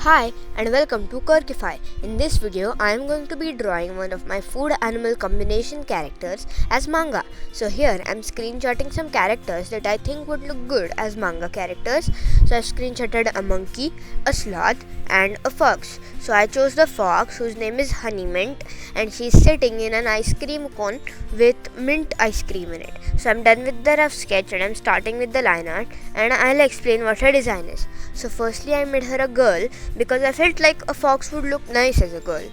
Hi and welcome to Quirkifi. In this video, I am going to be drawing one of my food animal combination characters as manga. So here I am screenshotting some characters that I think would look good as manga characters. So I screenshotted a monkey, a sloth and a fox. So I chose the fox whose name is Honey Mint and she is sitting in an ice cream cone with mint ice cream in it. So I'm done with the rough sketch and I'm starting with the line art and I'll explain what her design is. So firstly I made her a girl because I felt like a fox would look nice as a girl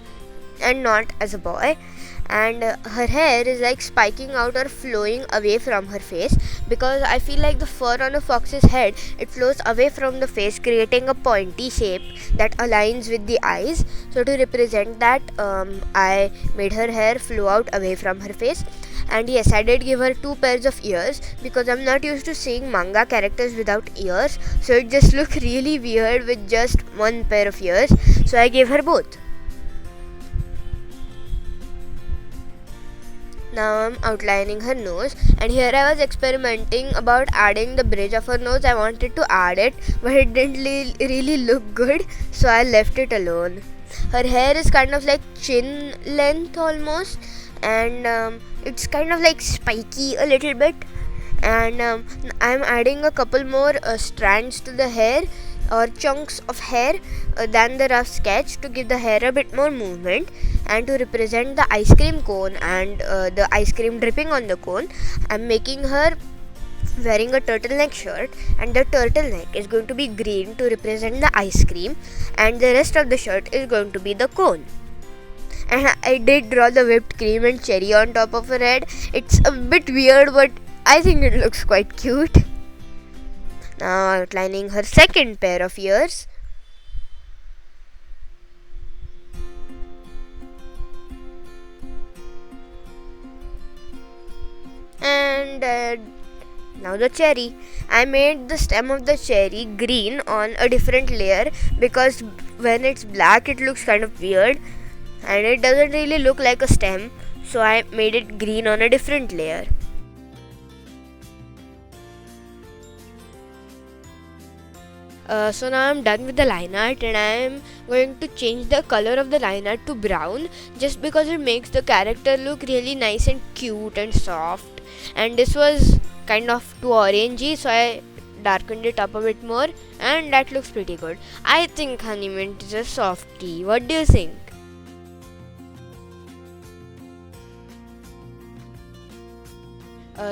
and not as a boy, and her hair is like spiking out or flowing away from her face because I feel like the fur on a fox's head, it flows away from the face creating a pointy shape that aligns with the eyes. So to represent that, I made her hair flow out away from her face. And yes, I did give her 2 pairs of ears because I'm not used to seeing manga characters without ears, so it just looked really weird with just 1 pair of ears, so I gave her both. Now I'm outlining her nose, and here I was experimenting about adding the bridge of her nose. I wanted to add it, but it didn't really look good, so I left it alone. Her hair is kind of like chin length almost, and it's kind of like spiky a little bit, and I'm adding a couple more strands to the hair or chunks of hair than the rough sketch to give the hair a bit more movement. And to represent the ice cream cone and the ice cream dripping on the cone, I'm making her wearing a turtleneck shirt, and the turtleneck is going to be green to represent the ice cream, and the rest of the shirt is going to be the cone. And I did draw the whipped cream and cherry on top of her head. It's a bit weird, but I think it looks quite cute. Now outlining her second pair of ears. And now the cherry. I made the stem of the cherry green on a different layer because when it's black it looks kind of weird and it doesn't really look like a stem, so I made it green on a different layer. So now I'm done with the line art and I'm going to change the color of the line art to brown just because it makes the character look really nice and cute and soft, and this was kind of too orangey, so I darkened it up a bit more and that looks pretty good. I think Honey Mint is a softie. What do you think?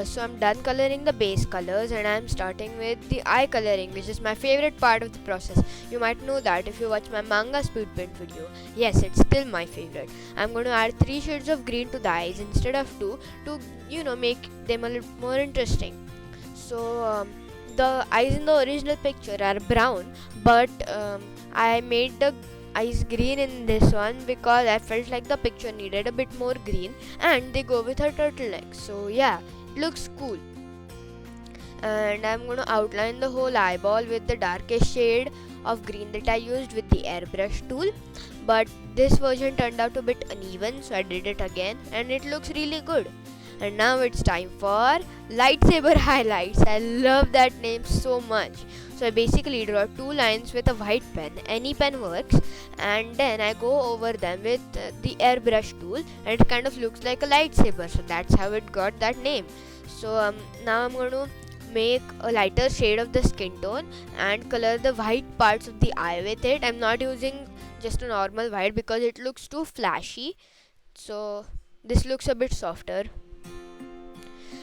So I'm done coloring the base colors and I'm starting with the eye coloring, which is my favorite part of the process. You might know that if you watch my Manga Speedpaint video. Yes, it's still my favorite. I'm going to add 3 shades of green to the eyes instead of 2 to make them a little more interesting. So the eyes in the original picture are brown, but I made the eyes green in this one because I felt like the picture needed a bit more green and they go with her turtleneck. So yeah, looks cool. And I'm going to outline the whole eyeball with the darkest shade of green that I used with the airbrush tool, but this version turned out a bit uneven, so I did it again and it looks really good. And now it's time for lightsaber highlights. I love that name so much. So I basically draw 2 lines with a white pen, any pen works, and then I go over them with the airbrush tool and it kind of looks like a lightsaber, so that's how it got that name. So now I'm going to make a lighter shade of the skin tone and color the white parts of the eye with it. I'm not using just a normal white because it looks too flashy, so this looks a bit softer.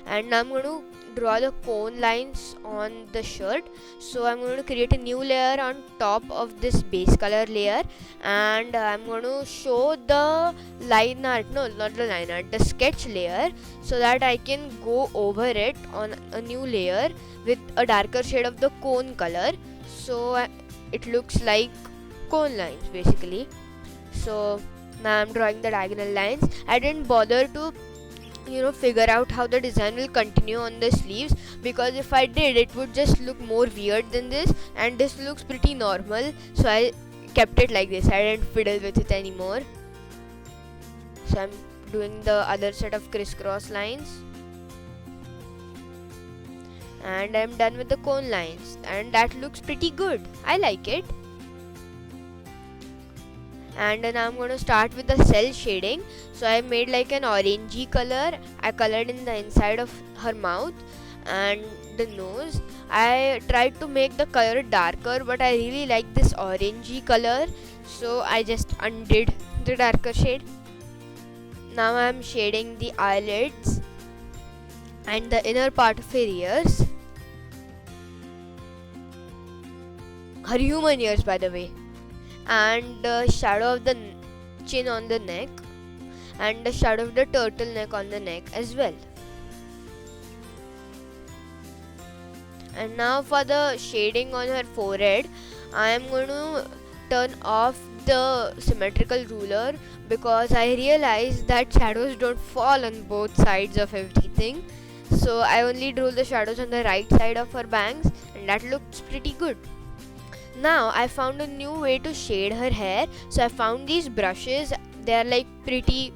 And now I'm going to draw the cone lines on the shirt, so I'm going to create a new layer on top of this base color layer, and I'm going to show the line art, no not the line art, the sketch layer, so that I can go over it on a new layer with a darker shade of the cone color, so it looks like cone lines basically. So now I'm drawing the diagonal lines. I didn't bother to figure out how the design will continue on the sleeves, because if I did it would just look more weird than this, and this looks pretty normal, so I kept it like this. I didn't fiddle with it anymore. So I'm doing the other set of crisscross lines and I'm done with the cone lines, and that looks pretty good. I like it. And then I'm going to start with the cell shading. So I made like an orangey color. I colored in the inside of her mouth and the nose. I tried to make the color darker, but I really like this orangey color, so I just undid the darker shade. Now I'm shading the eyelids and the inner part of her ears. Her human ears, by the way. And the shadow of the chin on the neck, and the shadow of the turtleneck on the neck as well. And now for the shading on her forehead, I am going to turn off the symmetrical ruler because I realized that shadows don't fall on both sides of everything. So I only drew the shadows on the right side of her bangs, and that looks pretty good. Now I found a new way to shade her hair. So I found these brushes. They are like pretty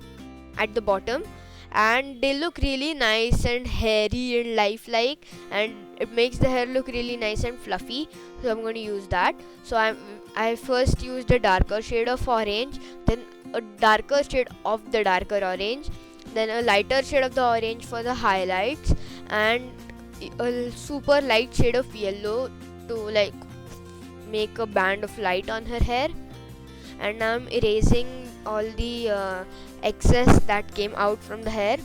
at the bottom, and they look really nice and hairy and lifelike, and it makes the hair look really nice and fluffy. So I'm going to use that. So I first used a darker shade of orange, then a darker shade of the darker orange, then a lighter shade of the orange for the highlights, and a super light shade of yellow to like make a band of light on her hair. And now I'm erasing all the excess that came out from the hair.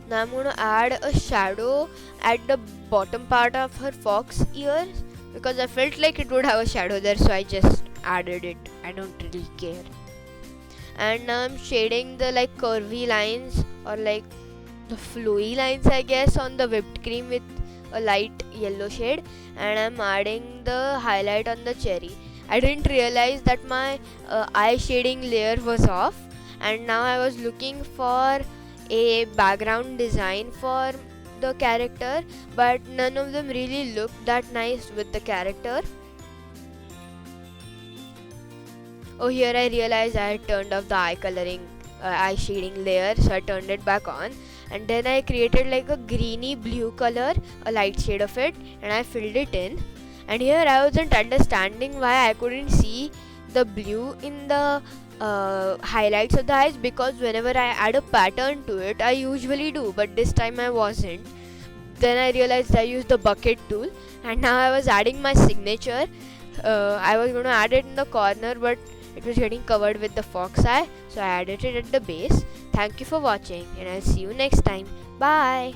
Now I'm going to add a shadow at the bottom part of her fox ears because I felt like it would have a shadow there, so I just added it. I don't really care. And now I'm shading the like curvy lines or like the flowy lines, I guess, on the whipped cream with a light yellow shade, and I'm adding the highlight on the cherry. I didn't realize that my eye shading layer was off, and now I was looking for a background design for the character, but none of them really looked that nice with the character. Oh, here I realized I had turned off the eye shading layer, so I turned it back on, and then I created like a greeny blue color, a light shade of it, and I filled it in. And here I wasn't understanding why I couldn't see the blue in the highlights of the eyes, because whenever I add a pattern to it, I usually do, but this time I wasn't. Then I realized I used the bucket tool, and now I was adding my signature. I was going to add it in the corner, but it was getting covered with the fox eye, so I added it at the base. Thank you for watching, and I'll see you next time. Bye.